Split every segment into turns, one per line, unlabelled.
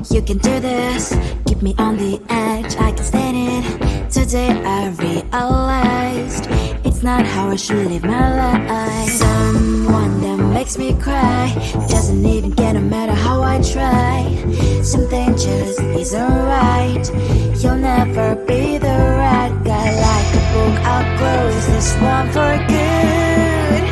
You can do this, keep me on the edge, I can stand it. Today I realized it's not how I should live my life. Someone that makes me cry doesn't even get no matter how I try. Something just isn't right. You'll never be the right guy. Like a book, I'll close this one for good.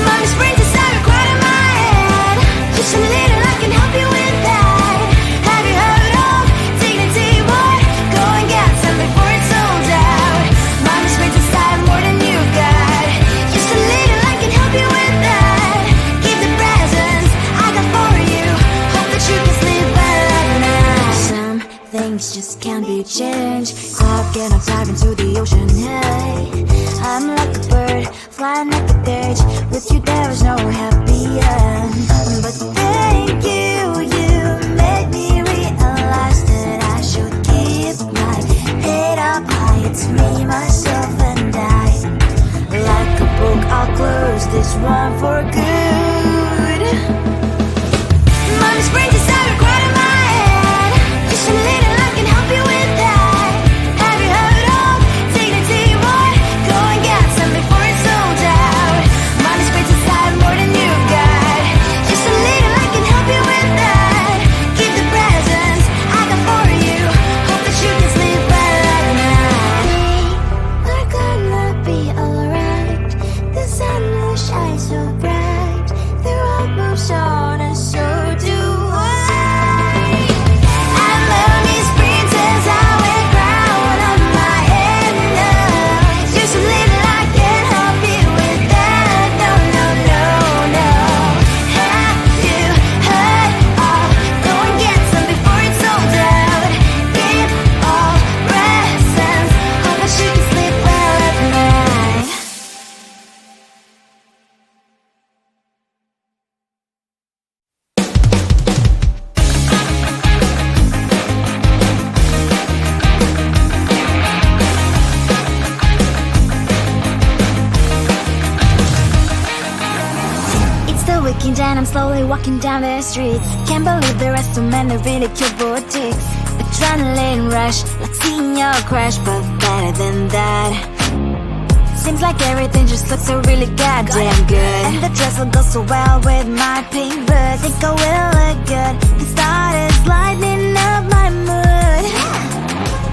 Mommy's brains is so quiet in my head. Just a little, I can help you with that. Have you heard of dignity, boy? Go and get some before it's sold out. Mommy's brains is tired more than you got. Just a little, I can help you with that. Give the presents I got for you. Hope that you can sleep well at night. Some things just can't be changed. Cloud get on dive into the ocean, hey. I'm like a bird, flying like a cage. With you there is no happy end. But thank you, you made me realize that I should keep my head up high. It's me, myself and I. Like a book, I'll close this one for good. Mommy's brains is out quiet in my head. Just a little, I can help you with that. Have you heard of dignity, boy? Go and get some before it's sold out. Mommy's brains is tired more than you got. Just a little, I can help you with that. Keep the presents I got for you. Hope that you can sleep well at night. We're gonna be alright. The sun will shine so bright. The road moves on and so do I. And lonely sprinters, I wear crown on my head now. Just a little, I can help you with that. No, no, no, no. Have you heard of? Go and get some before it's sold out. Give all presents. Hope that you can sleep well at night. It's the weekend and I'm slowly walking down the streets. Can't believe the rest of men are really cute boutiques. Adrenaline rush, like seeing your crush, but better than that. Seems like everything just looks so really goddamn good. And the dress will go so well with my pink boots. Think I will look good. The started lighting up my mood.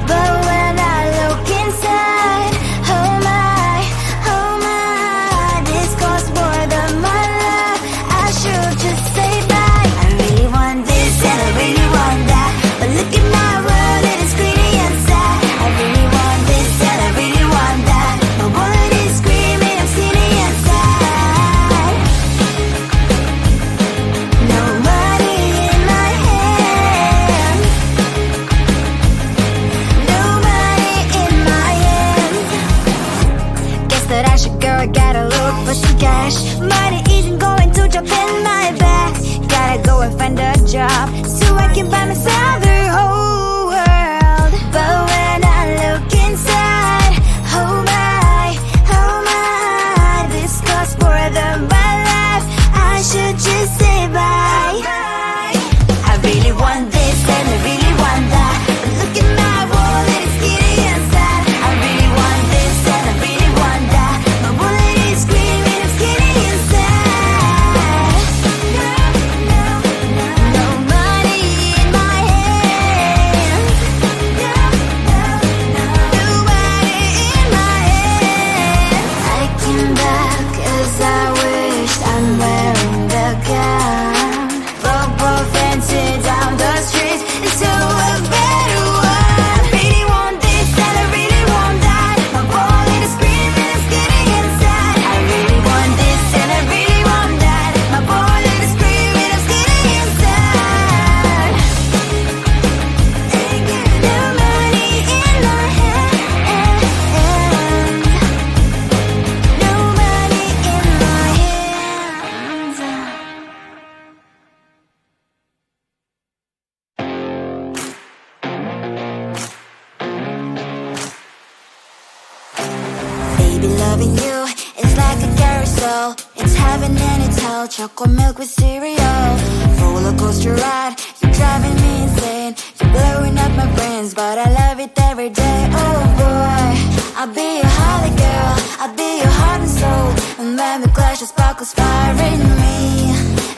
But when I look inside, oh my, this costs more than my love. I should just say bye. I really want this and I really want that. But look at my world, it is pretty inside. I really want this and I really want that. My wallet is screaming, I'm skinny inside. No money in my hand. No money in my hand. Guess that I should go, gotta look for some cash. Money isn't going to jump in my bag. Gotta go and find a job so I can buy myself the whole world. But when I look inside, oh my, this costs more than my life. I should just say bye. I really want this and I really want that. But look at my wallet, it's skinny inside. I really want this and I really want that. My wallet is screaming, I'm skinny inside. No money in my hand. No money in my hand. I came back 'cause I wished I'm wearing the gown. Bobo fancy down the street into a better one. Really want this and I really want that. My wallet is screaming, I'm skinny inside. I really want this and I really want that. My wallet is screaming, I'm skinny inside. No money in my hand. No money in my hands. Baby, loving you is like a carousel. It's heaven and it's hell. Chocolate milk with cereal. Roller coaster ride, driving me insane. You're blowing up my brains, but I love it every day. Oh boy, I'll be your holly girl, I'll be your heart and soul. And when we clash, the sparkles fire in me.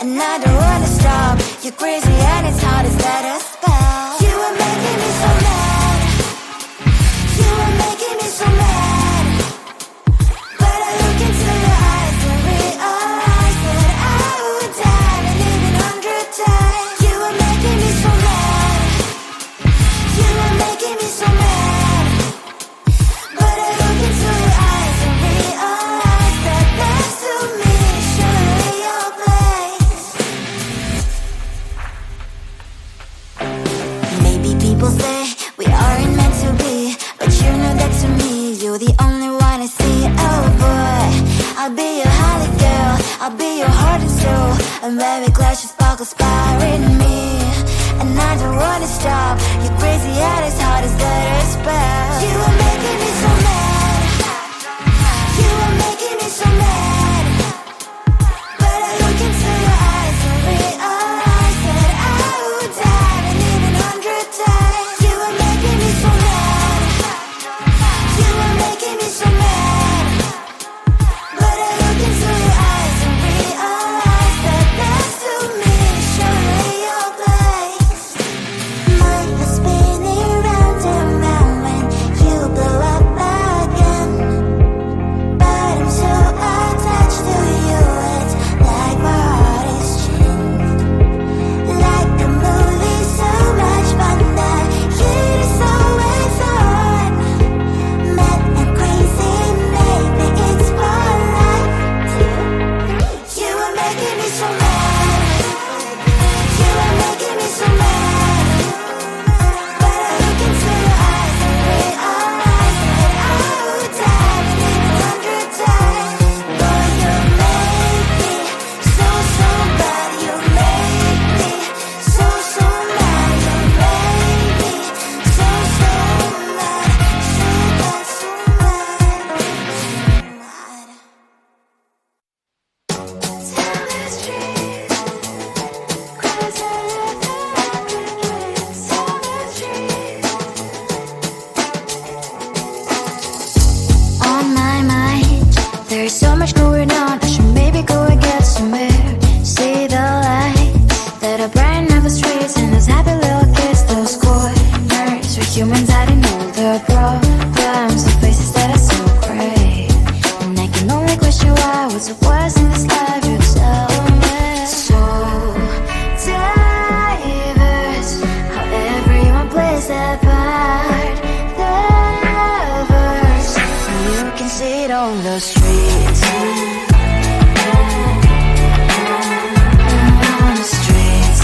And I don't wanna stop. You're crazy and it's hard as let us spell. You are making me so mad. You are making me so mad. But I look into your eyes and realize that I would die and even 100 times. You are making me so mad. You are making me so mad. But I look into your eyes and realize that next to me is surely your place. Maybe people say we aren't meant to be, but you know that to me you're the only one I see. Oh boy, I'll be your holly girl, I'll be your heart and soul. And when we clash, the sparkles fire in me. And I don't wanna stop. You're crazy and as hard as let her spell. You are making me so mad. You are making me so mad. But I look into your eyes and realize that I would die and even 100 times. You are making me so mad. You are making me so mad. But I look into your eyes and realize that next to me is surely your place. Mind was spinning round and round when you blow up again. But I'm so attached to you, it's like my heart is chained. Like a movie, so much fun that it is always on. Mad and crazy, maybe it's for life. You are making me so mad. You are making me so mad. But I look into your eyes and realize that I would die and even 100 times. Boy, you make me so, so bad. You make me so, so mad. You make me so, so mad. So bad, so mad, so mad. Tell the street, cries out of the dreams. Tell the street. On my mind, there's so much going on. I should maybe go and get some air. See the lights that are brighten up the streets, and those happy little kids, those corners where humans hiding all their problems, the faces that are so gray. And I can only question why. What's the worst in this life? You tell me. So diverse, how everyone plays their part. Diverse, and you can see it on the streets. On the streets.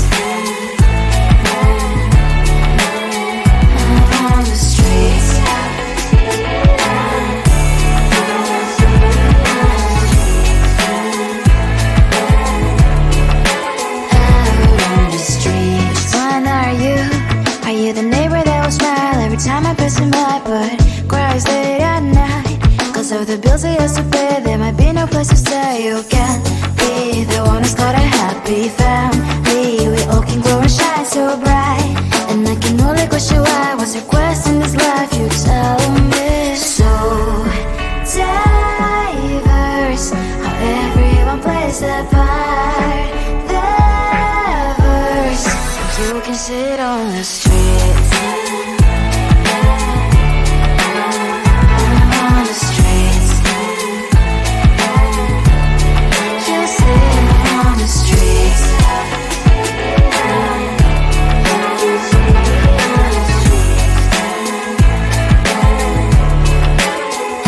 On the streets. Out on the streets. When are you? Are you the neighbor that will smile every time I pass him by, but cries late at night? Cause of the bills he has to pay, there might be no place to stay. You can't be the one who's got a happy family. We all can glow and shine so bright, and I can only question why. What's your quest in this life? You tell me. So diverse, how everyone plays their part. Diverse, you can see it on the streets. On the streets. You see it on the streets.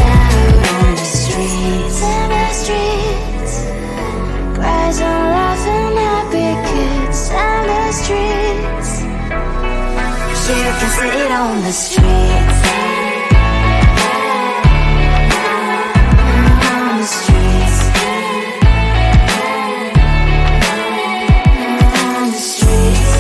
Out on the streets. In the streets. Cries and laughing happy kids. In the streets. You can see it on the streets. On the streets. On the streets.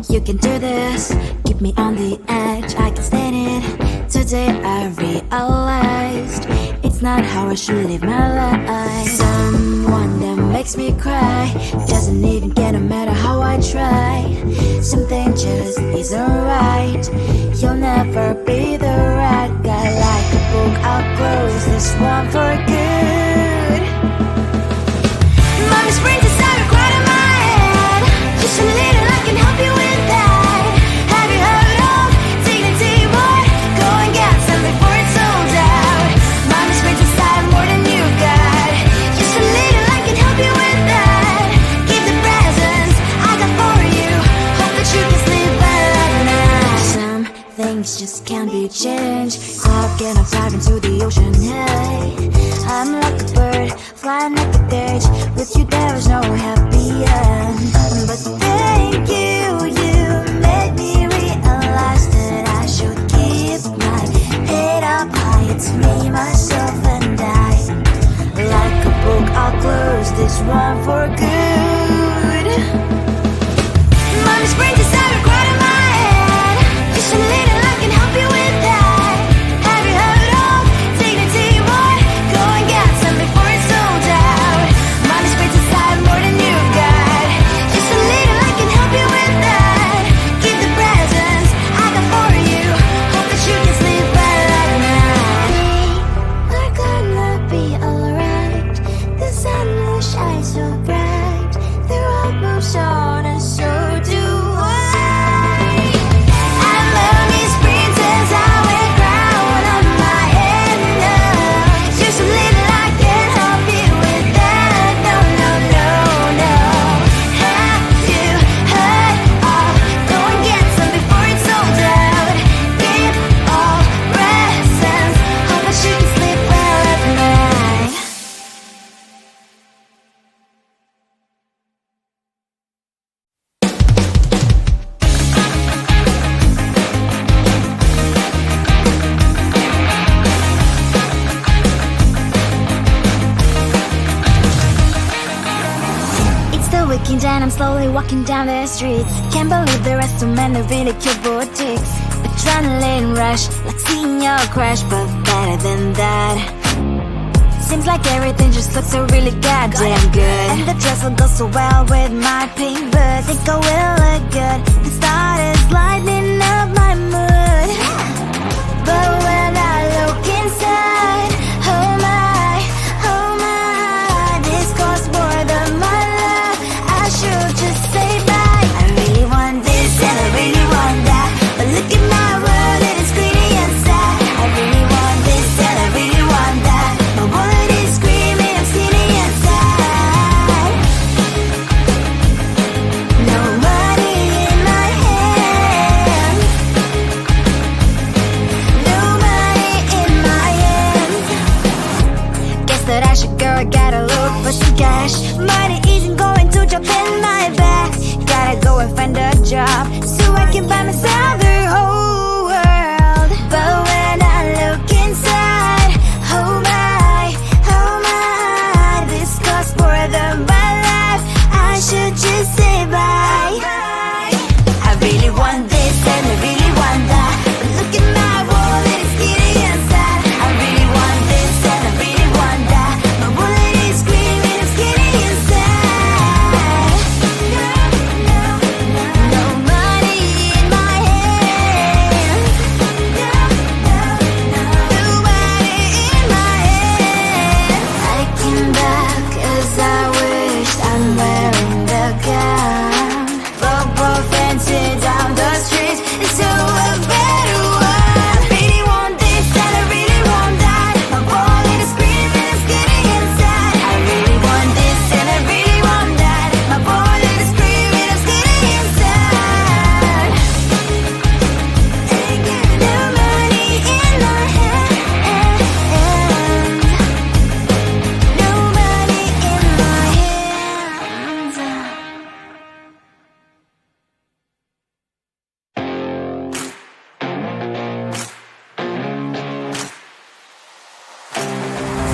You can do this, keep me on the edge, I can stand it. Today I realized it's not how I should live my life. Someone that makes me cry doesn't even get no matter how I try. Something just isn't right. You'll never be the right guy. Like a book, I'll close this one for good. Mommy springs inside a cry in my head. Just a little, I can help you with that. Have you heard of dignity, boy? Go and get some before it's sold out. Mommy springs inside more than you got. Just a little, I can help you with that. Give the presents I got for you. Hope that you can sleep well at night. Some things just can't be changed. How can I dive into the ocean? Hey, I'm like a bird, flying like a cage. With you there is no happy end. But thank you, you made me realize that I should keep my head up high. It's me, myself and I. Like a book, I'll close this one for good. Mommy springs inside a cry in my head. Just a little, I can help you with that. Have you heard of dignity, boy? Go and get some before it's sold out. Mommy springs inside more than you got. Just a little, I can help you with that. Give the presents I got for you. Hope that you can sleep well at night. We're gonna be alright. The sun will shine so bright. The road moves on and so do I. I love these princess, I wear crown on my head now. Just a little, I can help you with that. No, no, no, no. Have you heard of? Go and get some before it's sold out. Give all presents. Hope that you can sleep well at night. It's the weekend and I'm slowly walking down the streets. Can't believe there are so many really cute boutiques. Adrenaline rush, like seeing your crush, but better than that. Seems like everything just looks so really goddamn good. And the dress will go so well with my pink boots. Think I will look good. The start is lighting up my mood. But when I look inside, oh my, this costs more than my love. I should just say bye. I really want this and I really want that. But look at my world, it is greedy and sad. I really want this and I really want that. My wallet is screaming, I'm skinny and sad. No money in my hand. No money in my hand. Guess that I should go, I gotta look for some cash. Money isn't going to drop in my bag. Gotta go and find a job so I can buy myself the whole world. But when I look inside, oh my, this costs more than my life. I should just say bye. I really want this and I really want that. But look at my wallet, it's skinny and sad. I really want this and I really want that. My wallet is screaming, I'm skinny and sad. No money in my hand. No money in my hand. I came back 'cause I wish I'm wearing the gown. But fancy down the street into a better one. I really want this and I really want that. My wallet is screaming, it's getting inside. I really want this and I really want that. My wallet is screaming, it's getting inside. No money in my hand. No money in my hand.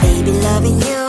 Baby, loving you